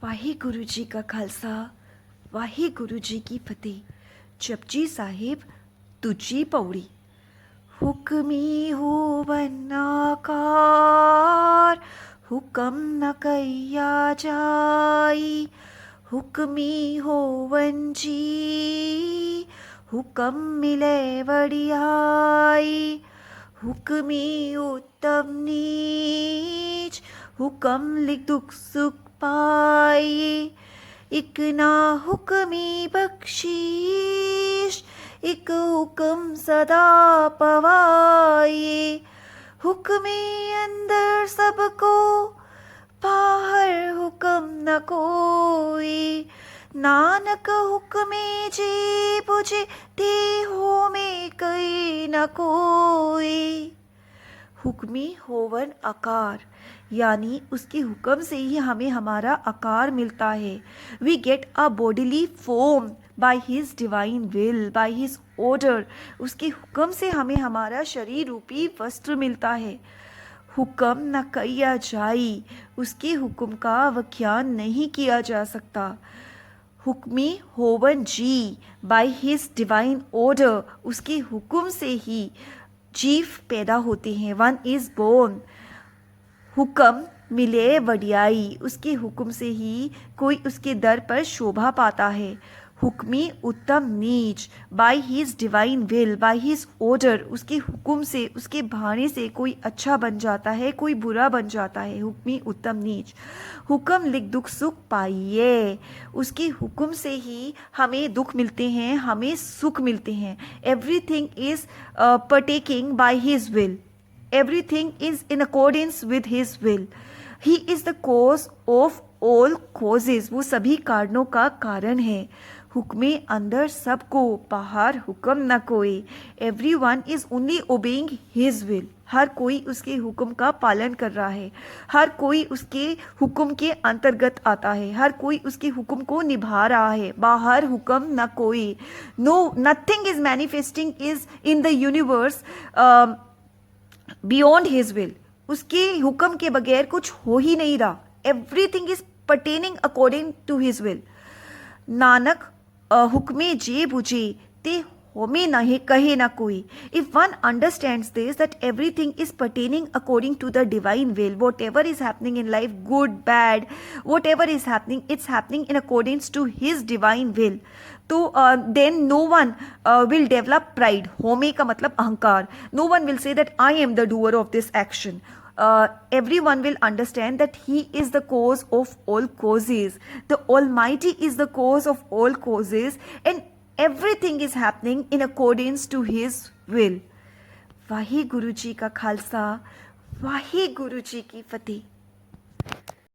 वाहिगुरु जी का खालसा वाहिगुरु जी की फतेह। जपजी साहिब तुझी पौड़ी। हुक्मी होवन आकार, हुक्म न कैया जाई। हुक्मी होवन जी, हुक्म मिले वडियाई। हुक्मी उत्तम नीच, हुक्म लिख दुख सुख पाई। इक ना हुक्मी बख्शीश, इक हुक्म सदा पवाई। हुक्मे अंदर सबको, बाहर हुक्म न कोई। नानक हुक्मे जे बुझे, देहो में कई न कोई। हुक्मी होवन आकार, यानी उसके हुक्म से ही हमें हमारा आकार मिलता है। We get a bodily form by his divine will, by his order. उसके हुक्म से हमें हमारा शरीर रूपी वस्त्र मिलता है। हुक्म न किया जाई, उसके हुक्म का व्याख्यान नहीं किया जा सकता। हुक्मी होवन जी, बाय हिज डिवाइन ऑर्डर, उसके हुक्म से ही जीव पैदा होते हैं। One is born. हुक्म मिले वडियाई, उसके हुक्म से ही कोई उसके दर पर शोभा पाता है। हुक्मी उत्तम नीच, bye his divine will, by his order, उसके हुक्म से, उसके भाने से कोई अच्छा बन जाता है, कोई बुरा बन जाता है। हुक्मी उत्तम नीच। हुक्म लिख दुख सुख पाइए, उसके हुक्म से ही हमें दुख मिलते हैं, हमें सुख मिलते हैं। Everything is partaking by his will. Everything is in accordance with his will. He is the cause of all causes. वो सभी कारणों का कारण है। हुक्मे अंदर सबको, बाहर हुक्म न कोई। Everyone is only obeying his will. हर कोई उसके हुक्म का पालन कर रहा है, हर कोई उसके हुक्म के अंतर्गत आता है, हर कोई उसके हुक्म को निभा रहा है। बाहर हुक्म न कोई। No nothing is manifesting is in the universe beyond his will. उसके हुक्म के बगैर कुछ हो ही नहीं रहा। Everything is pertaining according to his will. Nanak हुक्मे जे बुझे, ते होमे नहीं कहे ना कोई। If one understands this, that everything is pertaining according to the divine will, whatever is happening in life, good, bad, whatever is happening, it's happening in accordance to his divine will. तो then no one will develop pride. होमे का मतलब अहंकार. No one will say that I am the doer of this action. Everyone will understand that he is the cause of all causes. The Almighty is the cause of all causes, and everything is happening in accordance to his will. Waheguru ji का खालसा वाहिगुरु जी की फतेह।